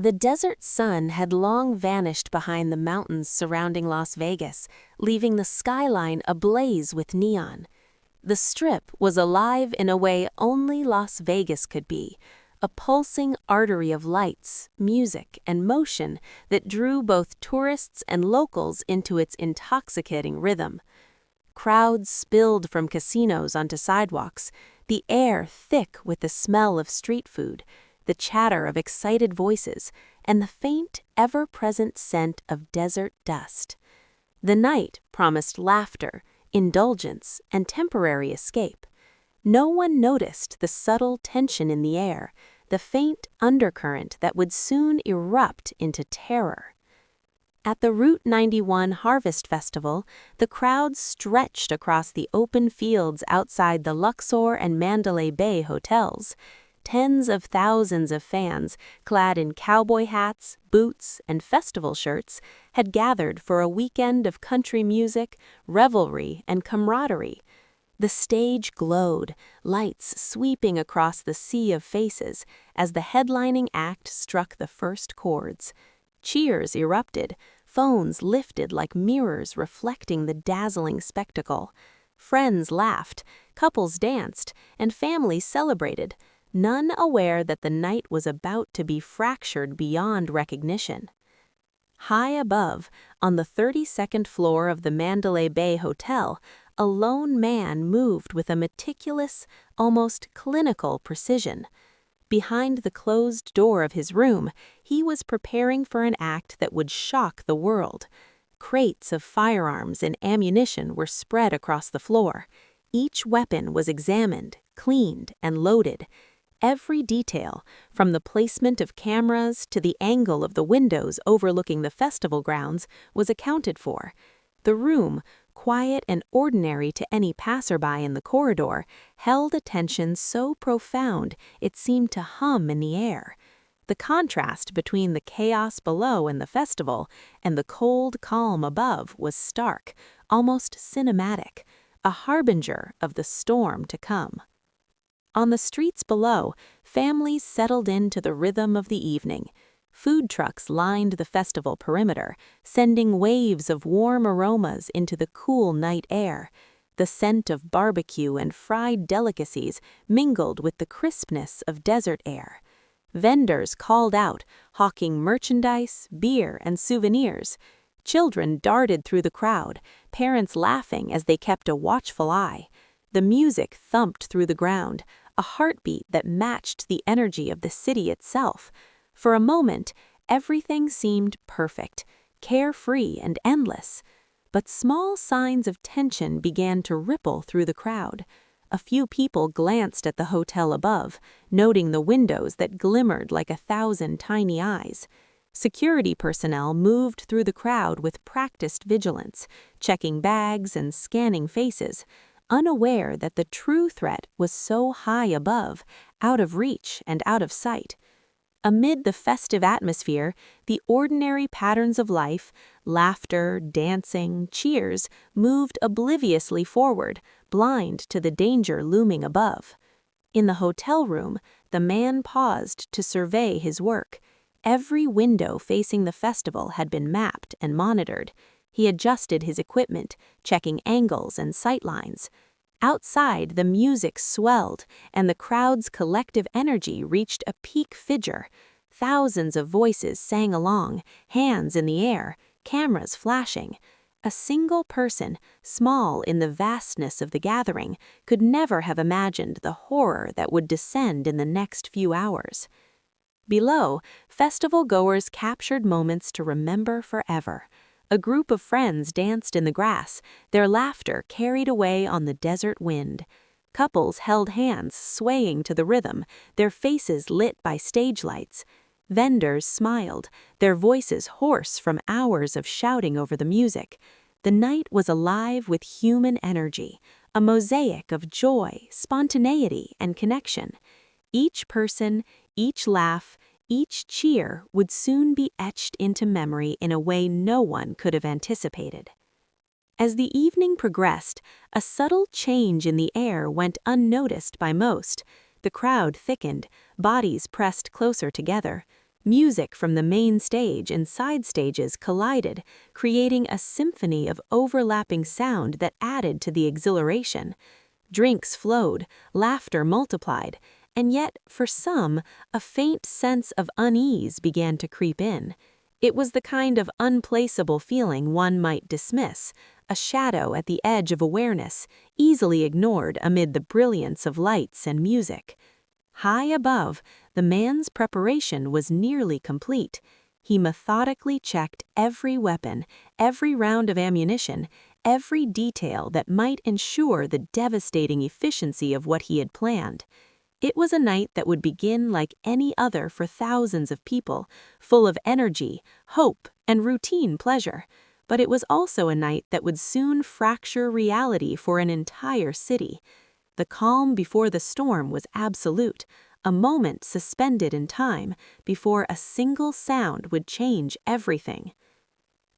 The desert sun had long vanished behind the mountains surrounding Las Vegas, leaving the skyline ablaze with neon. The Strip was alive in a way only Las Vegas could be, a pulsing artery of lights, music, and motion that drew both tourists and locals into its intoxicating rhythm. Crowds spilled from casinos onto sidewalks, the air thick with the smell of street food, the chatter of excited voices, and the faint, ever-present scent of desert dust. The night promised laughter, indulgence, and temporary escape. No one noticed the subtle tension in the air, the faint undercurrent that would soon erupt into terror. At the Route 91 Harvest Festival, the crowd stretched across the open fields outside the Luxor and Mandalay Bay hotels. Tens of thousands of fans, clad in cowboy hats, boots, and festival shirts, had gathered for a weekend of country music, revelry, and camaraderie. The stage glowed, lights sweeping across the sea of faces as the headlining act struck the first chords. Cheers erupted, phones lifted like mirrors reflecting the dazzling spectacle. Friends laughed, couples danced, and families celebrated, none aware that the night was about to be fractured beyond recognition. High above, on the 32nd floor of the Mandalay Bay Hotel, a lone man moved with a meticulous, almost clinical precision. Behind the closed door of his room, he was preparing for an act that would shock the world. Crates of firearms and ammunition were spread across the floor. Each weapon was examined, cleaned, and loaded. Every detail, from the placement of cameras to the angle of the windows overlooking the festival grounds, was accounted for. The room, quiet and ordinary to any passerby in the corridor, held a tension so profound it seemed to hum in the air. The contrast between the chaos below in the festival and the cold calm above was stark, almost cinematic, a harbinger of the storm to come. On the streets below, families settled into the rhythm of the evening. Food trucks lined the festival perimeter, sending waves of warm aromas into the cool night air. The scent of barbecue and fried delicacies mingled with the crispness of desert air. Vendors called out, hawking merchandise, beer, and souvenirs. Children darted through the crowd, parents laughing as they kept a watchful eye. The music thumped through the ground, a heartbeat that matched the energy of the city itself. For a moment, everything seemed perfect, carefree and endless. But small signs of tension began to ripple through the crowd. A few people glanced at the hotel above, noting the windows that glimmered like 1,000 tiny eyes. Security personnel moved through the crowd with practiced vigilance, checking bags and scanning faces, unaware that the true threat was so high above, out of reach and out of sight. Amid the festive atmosphere, the ordinary patterns of life, laughter, dancing, cheers, moved obliviously forward, blind to the danger looming above. In the hotel room, the man paused to survey his work. Every window facing the festival had been mapped and monitored. He adjusted his equipment, checking angles and sightlines. Outside, the music swelled, and the crowd's collective energy reached a peak figure. Thousands of voices sang along, hands in the air, cameras flashing. A single person, small in the vastness of the gathering, could never have imagined the horror that would descend in the next few hours. Below, festival-goers captured moments to remember forever. A group of friends danced in the grass, their laughter carried away on the desert wind. Couples held hands, swaying to the rhythm, their faces lit by stage lights. Vendors smiled, their voices hoarse from hours of shouting over the music. The night was alive with human energy, a mosaic of joy, spontaneity, and connection. Each person, each laugh, each cheer would soon be etched into memory in a way no one could have anticipated. As the evening progressed, a subtle change in the air went unnoticed by most. The crowd thickened, bodies pressed closer together. Music from the main stage and side stages collided, creating a symphony of overlapping sound that added to the exhilaration. Drinks flowed, laughter multiplied, and yet, for some, a faint sense of unease began to creep in. It was the kind of unplaceable feeling one might dismiss, a shadow at the edge of awareness, easily ignored amid the brilliance of lights and music. High above, the man's preparation was nearly complete. He methodically checked every weapon, every round of ammunition, every detail that might ensure the devastating efficiency of what he had planned. It was a night that would begin like any other for thousands of people, full of energy, hope, and routine pleasure. But it was also a night that would soon fracture reality for an entire city. The calm before the storm was absolute, a moment suspended in time before a single sound would change everything.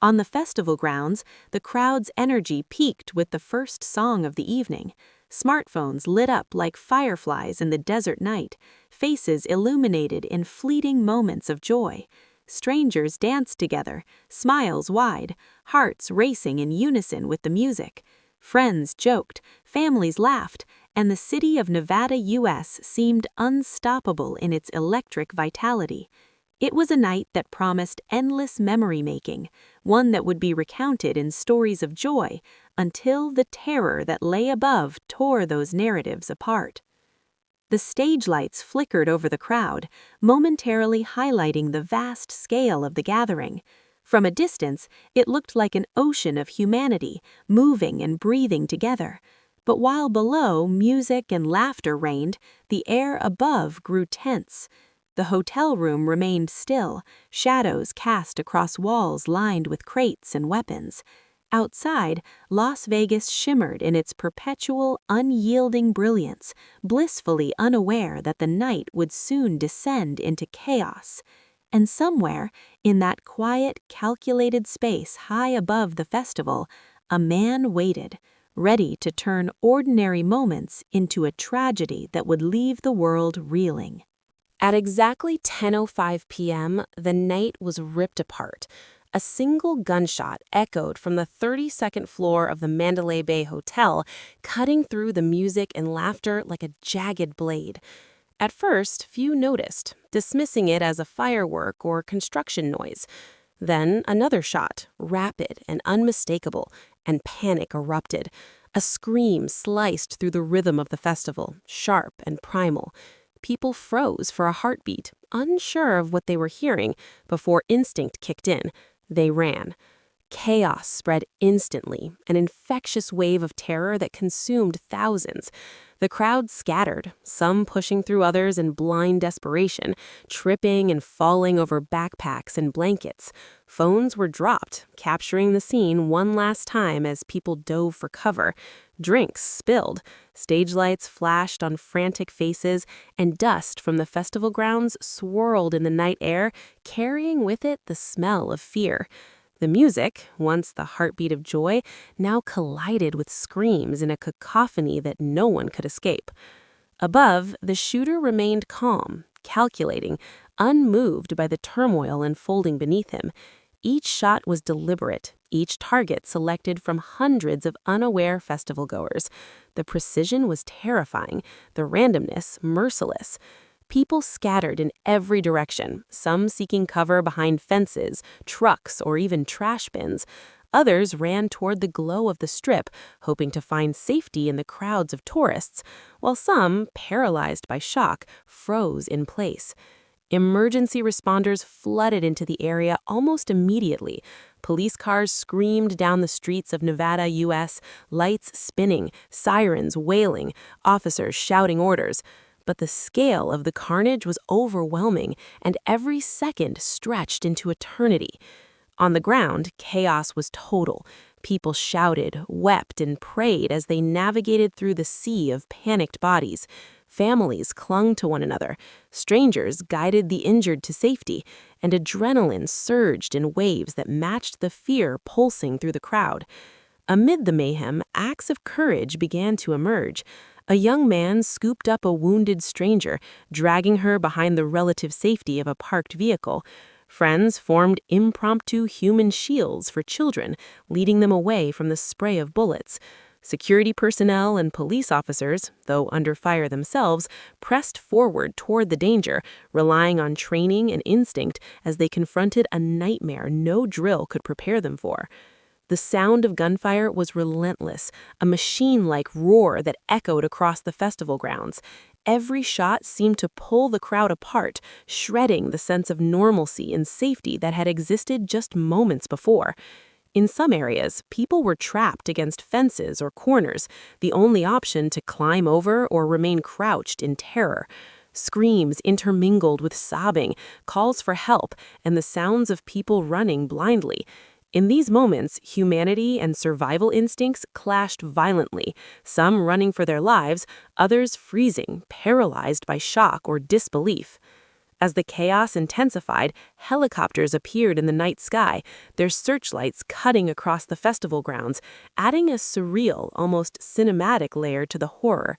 On the festival grounds, the crowd's energy peaked with the first song of the evening. Smartphones lit up like fireflies in the desert night, faces illuminated in fleeting moments of joy. Strangers danced together, smiles wide, hearts racing in unison with the music. Friends joked, families laughed, and the city of Nevada, US seemed unstoppable in its electric vitality. It was a night that promised endless memory-making, one that would be recounted in stories of joy until the terror that lay above tore those narratives apart. The stage lights flickered over the crowd, momentarily highlighting the vast scale of the gathering. From a distance, it looked like an ocean of humanity, moving and breathing together. But while below music and laughter reigned, the air above grew tense. The hotel room remained still, shadows cast across walls lined with crates and weapons. Outside, Las Vegas shimmered in its perpetual, unyielding brilliance, blissfully unaware that the night would soon descend into chaos. And somewhere, in that quiet, calculated space high above the festival, a man waited, ready to turn ordinary moments into a tragedy that would leave the world reeling. At exactly 10:05 p.m., the night was ripped apart. A single gunshot echoed from the 32nd floor of the Mandalay Bay Hotel, cutting through the music and laughter like a jagged blade. At first, few noticed, dismissing it as a firework or construction noise. Then another shot, rapid and unmistakable, and panic erupted. A scream sliced through the rhythm of the festival, sharp and primal. People froze for a heartbeat, unsure of what they were hearing, before instinct kicked in. They ran. Chaos spread instantly, an infectious wave of terror that consumed thousands. The crowd scattered, some pushing through others in blind desperation, tripping and falling over backpacks and blankets. Phones were dropped, capturing the scene one last time as people dove for cover. Drinks spilled, stage lights flashed on frantic faces, and dust from the festival grounds swirled in the night air, carrying with it the smell of fear. The music, once the heartbeat of joy, now collided with screams in a cacophony that no one could escape. Above, the shooter remained calm, calculating, unmoved by the turmoil unfolding beneath him. Each shot was deliberate, each target selected from hundreds of unaware festival-goers. The precision was terrifying, the randomness merciless. People scattered in every direction, some seeking cover behind fences, trucks, or even trash bins. Others ran toward the glow of the strip, hoping to find safety in the crowds of tourists, while some, paralyzed by shock, froze in place. Emergency responders flooded into the area almost immediately. Police cars screamed down the streets of Nevada, US, lights spinning, sirens wailing, officers shouting orders. But the scale of the carnage was overwhelming, and every second stretched into eternity. On the ground, chaos was total. People shouted, wept, and prayed as they navigated through the sea of panicked bodies. Families clung to one another. Strangers guided the injured to safety, and adrenaline surged in waves that matched the fear pulsing through the crowd. Amid the mayhem, acts of courage began to emerge. A young man scooped up a wounded stranger, dragging her behind the relative safety of a parked vehicle. Friends formed impromptu human shields for children, leading them away from the spray of bullets. Security personnel and police officers, though under fire themselves, pressed forward toward the danger, relying on training and instinct as they confronted a nightmare no drill could prepare them for. The sound of gunfire was relentless, a machine-like roar that echoed across the festival grounds. Every shot seemed to pull the crowd apart, shredding the sense of normalcy and safety that had existed just moments before. In some areas, people were trapped against fences or corners, the only option to climb over or remain crouched in terror. Screams intermingled with sobbing, calls for help, and the sounds of people running blindly. In these moments, humanity and survival instincts clashed violently, some running for their lives, others freezing, paralyzed by shock or disbelief. As the chaos intensified, helicopters appeared in the night sky, their searchlights cutting across the festival grounds, adding a surreal, almost cinematic layer to the horror.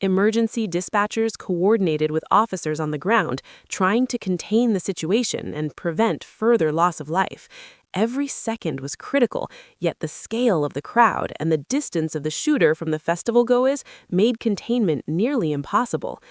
Emergency dispatchers coordinated with officers on the ground, trying to contain the situation and prevent further loss of life. Every second was critical, yet the scale of the crowd and the distance of the shooter from the festival goers made containment nearly impossible.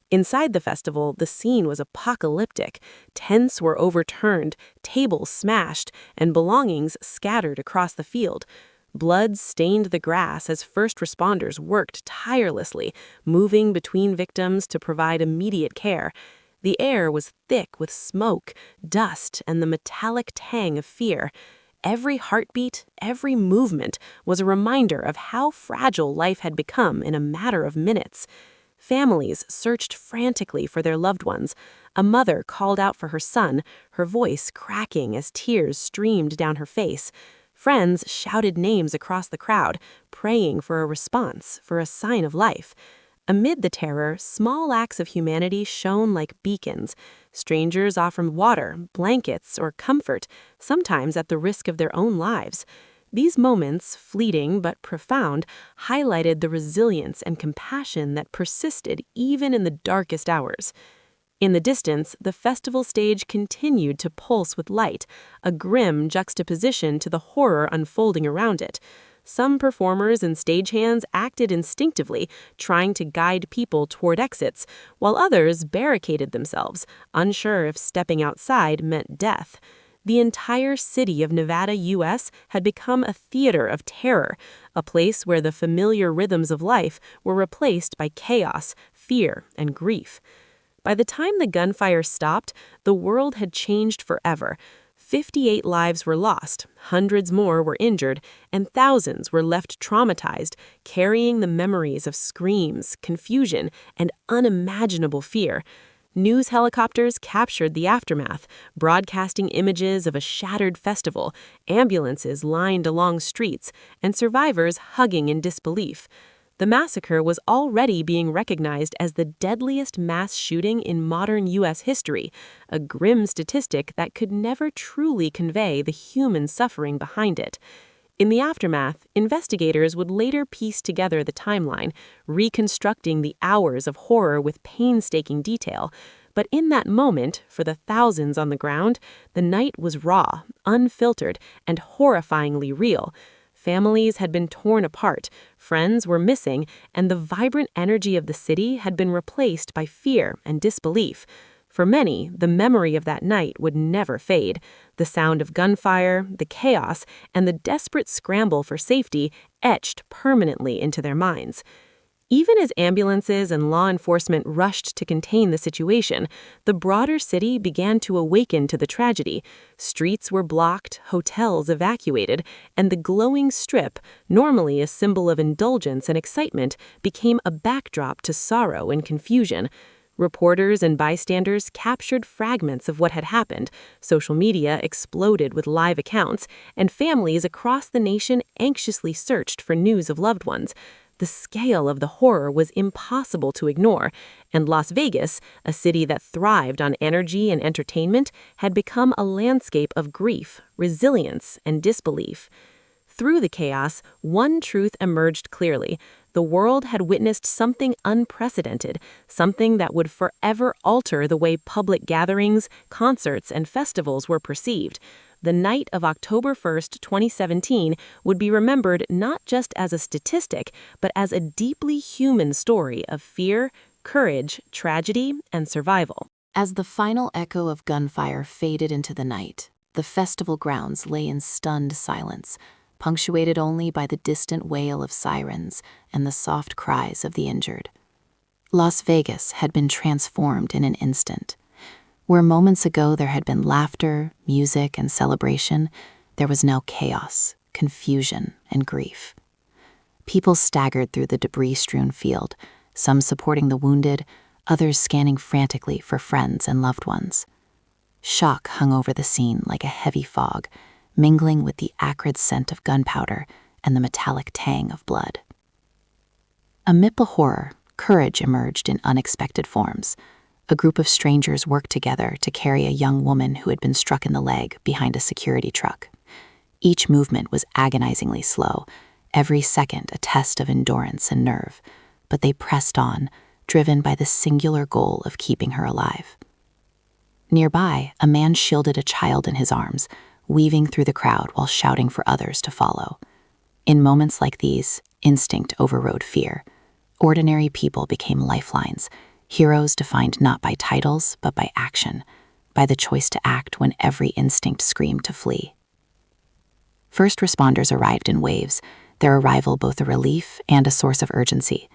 Inside the festival, the scene was apocalyptic. Tents were overturned, tables smashed, and belongings scattered across the field. Blood stained the grass as first responders worked tirelessly, moving between victims to provide immediate care. The air was thick with smoke, dust, and the metallic tang of fear. Every heartbeat, every movement was a reminder of how fragile life had become in a matter of minutes. Families searched frantically for their loved ones. A mother called out for her son, her voice cracking as tears streamed down her face. Friends shouted names across the crowd, praying for a response, for a sign of life. Amid the terror, small acts of humanity shone like beacons. Strangers offered water, blankets, or comfort, sometimes at the risk of their own lives. These moments, fleeting but profound, highlighted the resilience and compassion that persisted even in the darkest hours. In the distance, the festival stage continued to pulse with light, a grim juxtaposition to the horror unfolding around it. Some performers and stagehands acted instinctively, trying to guide people toward exits, while others barricaded themselves, unsure if stepping outside meant death. The entire city of Nevada, U.S. had become a theater of terror, a place where the familiar rhythms of life were replaced by chaos, fear, and grief. By the time the gunfire stopped, the world had changed forever. 58 lives were lost, hundreds more were injured, and thousands were left traumatized, carrying the memories of screams, confusion, and unimaginable fear. News helicopters captured the aftermath, broadcasting images of a shattered festival, ambulances lined along streets, and survivors hugging in disbelief. The massacre was already being recognized as the deadliest mass shooting in modern U.S. history, a grim statistic that could never truly convey the human suffering behind it. In the aftermath, investigators would later piece together the timeline, reconstructing the hours of horror with painstaking detail. But in that moment, for the thousands on the ground, the night was raw, unfiltered, and horrifyingly real. Families had been torn apart, friends were missing, and the vibrant energy of the city had been replaced by fear and disbelief. For many, the memory of that night would never fade. The sound of gunfire, the chaos, and the desperate scramble for safety etched permanently into their minds. Even as ambulances and law enforcement rushed to contain the situation, the broader city began to awaken to the tragedy. Streets were blocked, hotels evacuated, and the glowing strip, normally a symbol of indulgence and excitement, became a backdrop to sorrow and confusion. Reporters and bystanders captured fragments of what had happened, social media exploded with live accounts, and families across the nation anxiously searched for news of loved ones. The scale of the horror was impossible to ignore, and Las Vegas, a city that thrived on energy and entertainment, had become a landscape of grief, resilience, and disbelief. Through the chaos, one truth emerged clearly. the world had witnessed something unprecedented, something that would forever alter the way public gatherings, concerts, and festivals were perceived. The night of October 1st, 2017 would be remembered not just as a statistic, but as a deeply human story of fear, courage, tragedy, and survival. As the final echo of gunfire faded into the night, the festival grounds lay in stunned silence, punctuated only by the distant wail of sirens and the soft cries of the injured. Las Vegas had been transformed in an instant. Where moments ago there had been laughter, music, and celebration, there was now chaos, confusion, and grief. People staggered through the debris-strewn field, some supporting the wounded, others scanning frantically for friends and loved ones. Shock hung over the scene like a heavy fog, mingling with the acrid scent of gunpowder and the metallic tang of blood. Amid the horror, courage emerged in unexpected forms. A group of strangers worked together to carry a young woman who had been struck in the leg behind a security truck. Each movement was agonizingly slow, every second a test of endurance and nerve, but they pressed on, driven by the singular goal of keeping her alive. Nearby, a man shielded a child in his arms, weaving through the crowd while shouting for others to follow. In moments like these, instinct overrode fear. Ordinary people became lifelines, heroes defined not by titles but by action, by the choice to act when every instinct screamed to flee. First responders arrived in waves, their arrival both a relief and a source of urgency.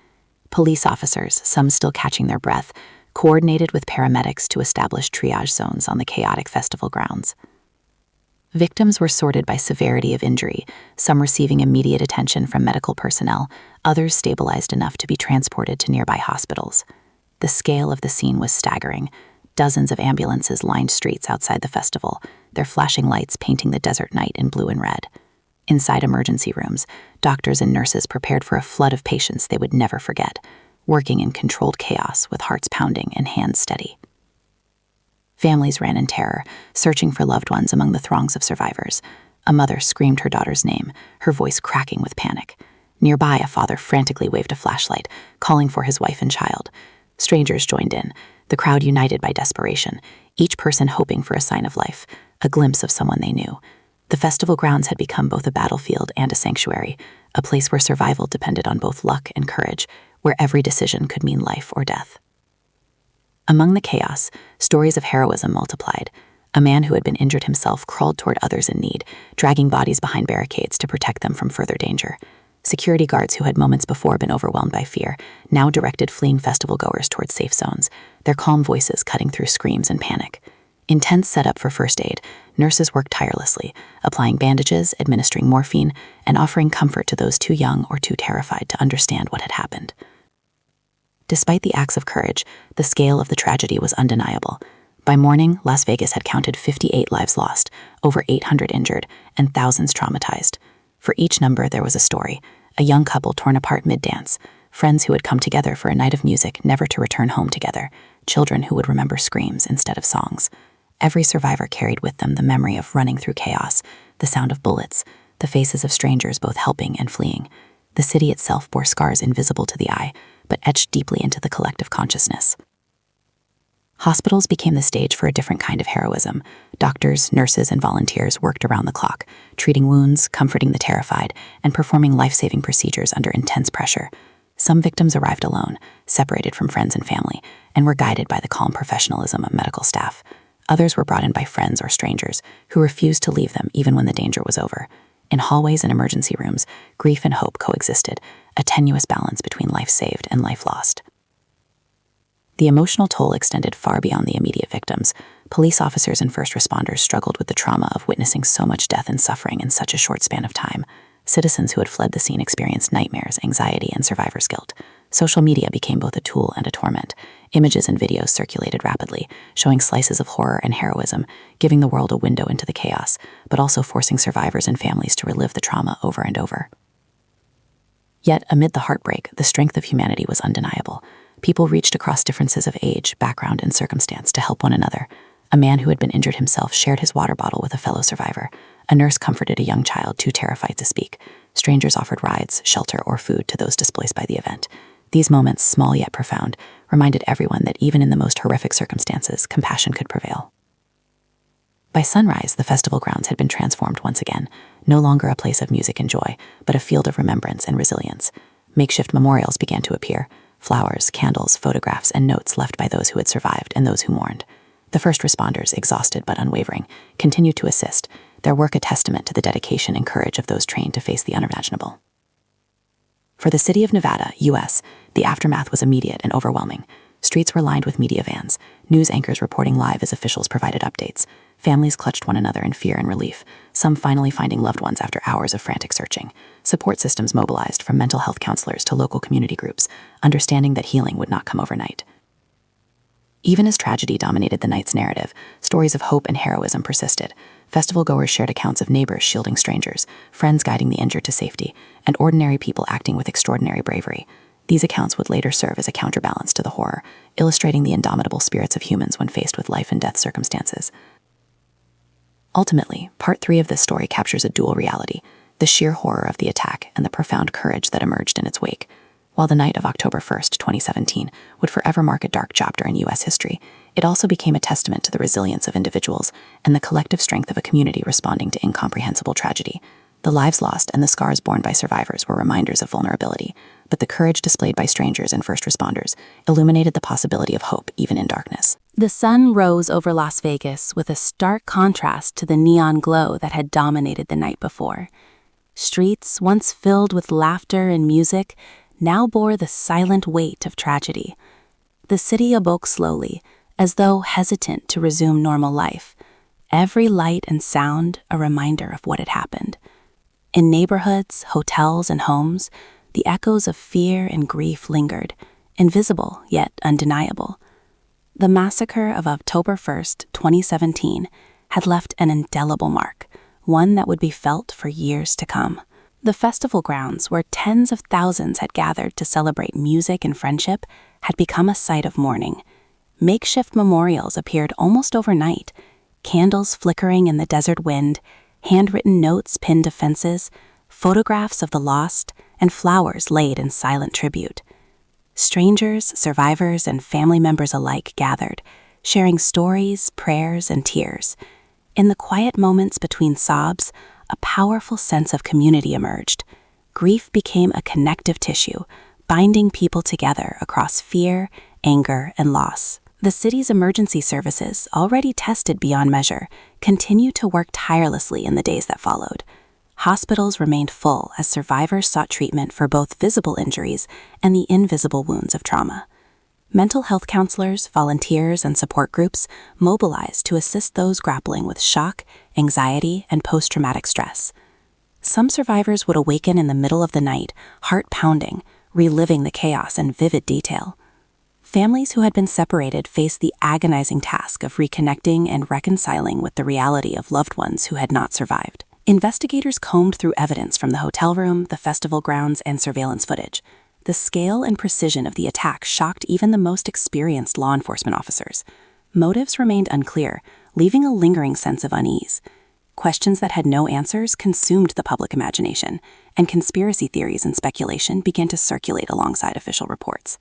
Police officers, some still catching their breath, coordinated with paramedics to establish triage zones on the chaotic festival grounds. Victims were sorted by severity of injury, some receiving immediate attention from medical personnel, others stabilized enough to be transported to nearby hospitals. The scale of the scene was staggering. Dozens of ambulances lined streets outside the festival, their flashing lights painting the desert night in blue and red. Inside emergency rooms, doctors and nurses prepared for a flood of patients they would never forget, working in controlled chaos with hearts pounding and hands steady. Families ran in terror, searching for loved ones among the throngs of survivors. A mother screamed her daughter's name, her voice cracking with panic. Nearby, a father frantically waved a flashlight, calling for his wife and child. Strangers joined in, the crowd united by desperation, each person hoping for a sign of life, a glimpse of someone they knew. The festival grounds had become both a battlefield and a sanctuary, a place where survival depended on both luck and courage, where every decision could mean life or death. Among the chaos, stories of heroism multiplied. A man who had been injured himself crawled toward others in need, dragging bodies behind barricades to protect them from further danger. Security guards who had moments before been overwhelmed by fear now directed fleeing festival-goers towards safe zones, their calm voices cutting through screams and panic. In tents set up for first aid, nurses worked tirelessly, applying bandages, administering morphine, and offering comfort to those too young or too terrified to understand what had happened. Despite the acts of courage, the scale of the tragedy was undeniable. By morning, Las Vegas had counted 58 lives lost, over 800 injured, and thousands traumatized. For each number, there was a story: a young couple torn apart mid-dance, friends who had come together for a night of music never to return home together, children who would remember screams instead of songs. Every survivor carried with them the memory of running through chaos, the sound of bullets, the faces of strangers both helping and fleeing. The city itself bore scars invisible to the eye, but etched deeply into the collective consciousness. Hospitals became the stage for a different kind of heroism. Doctors, nurses, and volunteers worked around the clock, treating wounds, comforting the terrified, and performing life-saving procedures under intense pressure. Some victims arrived alone, separated from friends and family, and were guided by the calm professionalism of medical staff. Others were brought in by friends or strangers who refused to leave them even when the danger was over. In hallways and emergency rooms, grief and hope coexisted, a tenuous balance between life saved and life lost. The emotional toll extended far beyond the immediate victims. Police officers and first responders struggled with the trauma of witnessing so much death and suffering in such a short span of time. Citizens who had fled the scene experienced nightmares, anxiety, and survivor's guilt. Social media became both a tool and a torment. Images and videos circulated rapidly, showing slices of horror and heroism, giving the world a window into the chaos, but also forcing survivors and families to relive the trauma over and over. Yet, amid the heartbreak, the strength of humanity was undeniable. People reached across differences of age, background, and circumstance to help one another. A man who had been injured himself shared his water bottle with a fellow survivor. A nurse comforted a young child too terrified to speak. Strangers offered rides, shelter, or food to those displaced by the event. These moments, small yet profound, reminded everyone that even in the most horrific circumstances, compassion could prevail. By sunrise, the festival grounds had been transformed once again, no longer a place of music and joy, but a field of remembrance and resilience. Makeshift memorials began to appear: flowers, candles, photographs, and notes left by those who had survived and those who mourned. The first responders, exhausted but unwavering, continued to assist, their work a testament to the dedication and courage of those trained to face the unimaginable. For the city of Nevada, U.S., the aftermath was immediate and overwhelming. Streets were lined with media vans, news anchors reporting live as officials provided updates. Families clutched one another in fear and relief, some finally finding loved ones after hours of frantic searching. Support systems mobilized, from mental health counselors to local community groups, understanding that healing would not come overnight. Even as tragedy dominated the night's narrative, stories of hope and heroism persisted. Festival goers shared accounts of neighbors shielding strangers, friends guiding the injured to safety, and ordinary people acting with extraordinary bravery. These accounts would later serve as a counterbalance to the horror, illustrating the indomitable spirits of humans when faced with life and death circumstances. Ultimately, Part 3 of this story captures a dual reality: the sheer horror of the attack and the profound courage that emerged in its wake. While the night of October 1st, 2017, would forever mark a dark chapter in U.S. history, it also became a testament to the resilience of individuals and the collective strength of a community responding to incomprehensible tragedy. The lives lost and the scars borne by survivors were reminders of vulnerability, but the courage displayed by strangers and first responders illuminated the possibility of hope even in darkness. The sun rose over Las Vegas with a stark contrast to the neon glow that had dominated the night before. Streets, once filled with laughter and music, now bore the silent weight of tragedy. The city awoke slowly, as though hesitant to resume normal life, every light and sound a reminder of what had happened. In neighborhoods, hotels, and homes, the echoes of fear and grief lingered, invisible yet undeniable. The massacre of October 1st, 2017, had left an indelible mark, one that would be felt for years to come. The festival grounds, where tens of thousands had gathered to celebrate music and friendship, had become a site of mourning. Makeshift memorials appeared almost overnight, candles flickering in the desert wind, handwritten notes pinned to fences, photographs of the lost, and flowers laid in silent tribute. Strangers, survivors, and family members alike gathered, sharing stories, prayers, and tears. In the quiet moments between sobs, a powerful sense of community emerged. Grief became a connective tissue, binding people together across fear, anger, and loss. The city's emergency services, already tested beyond measure, continued to work tirelessly in the days that followed. Hospitals remained full as survivors sought treatment for both visible injuries and the invisible wounds of trauma. Mental health counselors, volunteers, and support groups mobilized to assist those grappling with shock, anxiety, and post-traumatic stress. Some survivors would awaken in the middle of the night, heart pounding, reliving the chaos in vivid detail. Families who had been separated faced the agonizing task of reconnecting and reconciling with the reality of loved ones who had not survived. Investigators combed through evidence from the hotel room, the festival grounds, and surveillance footage. The scale and precision of the attack shocked even the most experienced law enforcement officers. Motives remained unclear, leaving a lingering sense of unease. Questions that had no answers consumed the public imagination, and conspiracy theories and speculation began to circulate alongside official reports.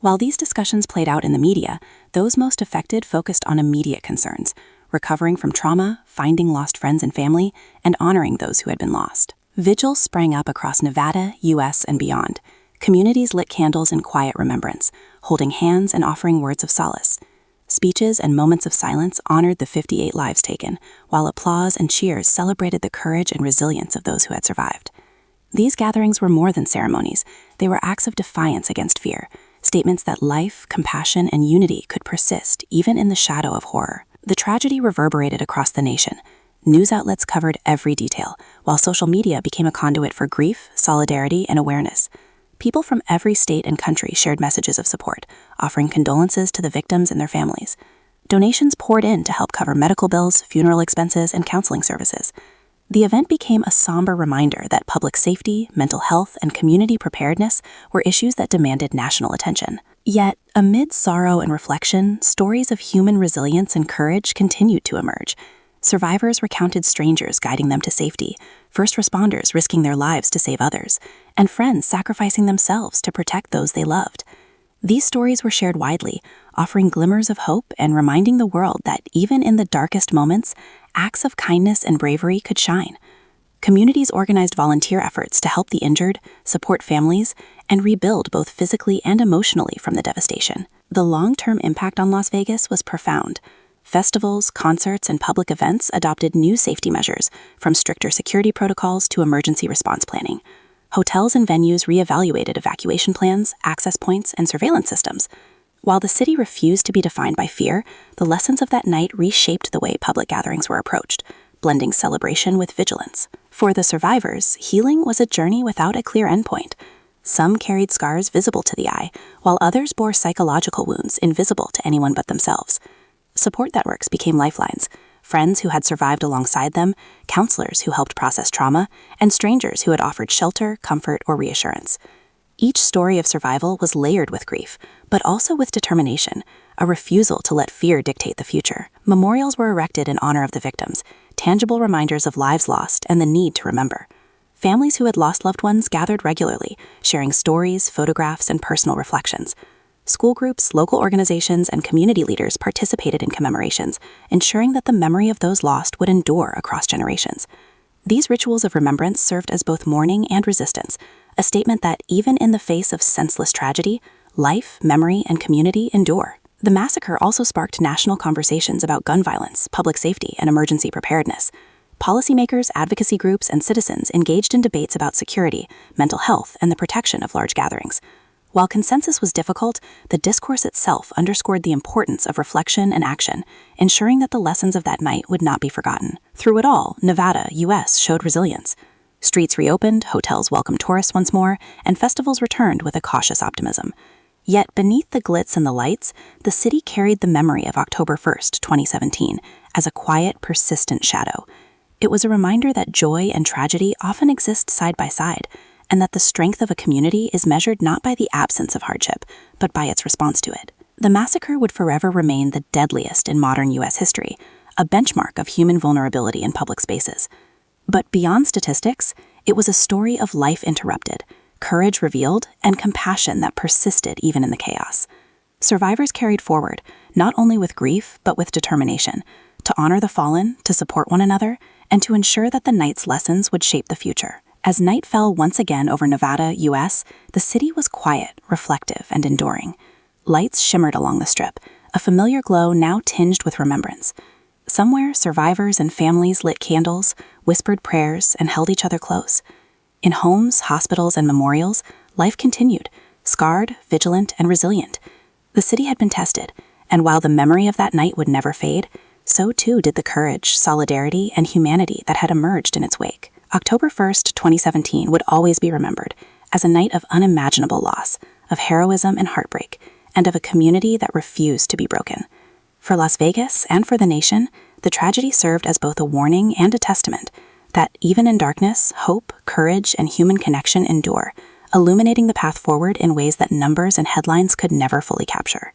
While these discussions played out in the media, those most affected focused on immediate concerns: recovering from trauma, finding lost friends and family, and honoring those who had been lost. Vigils sprang up across Nevada, U.S., and beyond. Communities lit candles in quiet remembrance, holding hands and offering words of solace. Speeches and moments of silence honored the 58 lives taken, while applause and cheers celebrated the courage and resilience of those who had survived. These gatherings were more than ceremonies. They were acts of defiance against fear, statements that life, compassion, and unity could persist even in the shadow of horror. The tragedy reverberated across the nation. News outlets covered every detail, while social media became a conduit for grief, solidarity, and awareness. People from every state and country shared messages of support, offering condolences to the victims and their families. Donations poured in to help cover medical bills, funeral expenses, and counseling services. The event became a somber reminder that public safety, mental health, and community preparedness were issues that demanded national attention. Yet, amid sorrow and reflection, stories of human resilience and courage continued to emerge. Survivors recounted strangers guiding them to safety, first responders risking their lives to save others, and friends sacrificing themselves to protect those they loved. These stories were shared widely, offering glimmers of hope and reminding the world that even in the darkest moments, acts of kindness and bravery could shine. Communities organized volunteer efforts to help the injured, support families, and rebuild both physically and emotionally from the devastation. The long-term impact on Las Vegas was profound. Festivals, concerts, and public events adopted new safety measures, from stricter security protocols to emergency response planning. Hotels and venues reevaluated evacuation plans, access points, and surveillance systems. While the city refused to be defined by fear, the lessons of that night reshaped the way public gatherings were approached, blending celebration with vigilance. For the survivors, healing was a journey without a clear endpoint. Some carried scars visible to the eye, while others bore psychological wounds invisible to anyone but themselves. Support networks became lifelines. Friends who had survived alongside them, counselors who helped process trauma, and strangers who had offered shelter, comfort, or reassurance. Each story of survival was layered with grief, but also with determination, a refusal to let fear dictate the future. Memorials were erected in honor of the victims, tangible reminders of lives lost and the need to remember. Families who had lost loved ones gathered regularly, sharing stories, photographs, and personal reflections. School groups, local organizations, and community leaders participated in commemorations, ensuring that the memory of those lost would endure across generations. These rituals of remembrance served as both mourning and resistance, a statement that even in the face of senseless tragedy, life, memory, and community endure. The massacre also sparked national conversations about gun violence, public safety, and emergency preparedness. Policymakers, advocacy groups, and citizens engaged in debates about security, mental health, and the protection of large gatherings. While consensus was difficult, the discourse itself underscored the importance of reflection and action, ensuring that the lessons of that night would not be forgotten. Through it all, Nevada, U.S. showed resilience. Streets reopened, hotels welcomed tourists once more, and festivals returned with a cautious optimism. Yet beneath the glitz and the lights, the city carried the memory of October 1st, 2017, as a quiet, persistent shadow. It was a reminder that joy and tragedy often exist side by side, and that the strength of a community is measured not by the absence of hardship, but by its response to it. The massacre would forever remain the deadliest in modern U.S. history, a benchmark of human vulnerability in public spaces. But beyond statistics, it was a story of life interrupted, courage revealed, and compassion that persisted even in the chaos. Survivors carried forward, not only with grief, but with determination, to honor the fallen, to support one another, and to ensure that the night's lessons would shape the future. As night fell once again over Nevada, U.S., the city was quiet, reflective, and enduring. Lights shimmered along the strip, a familiar glow now tinged with remembrance. Somewhere, survivors and families lit candles, whispered prayers, and held each other close. In homes, hospitals, and memorials, life continued, scarred, vigilant, and resilient. The city had been tested, and while the memory of that night would never fade, so too did the courage, solidarity, and humanity that had emerged in its wake. October 1st, 2017 would always be remembered as a night of unimaginable loss, of heroism and heartbreak, and of a community that refused to be broken. For Las Vegas and for the nation, the tragedy served as both a warning and a testament that even in darkness, hope, courage, and human connection endure, illuminating the path forward in ways that numbers and headlines could never fully capture.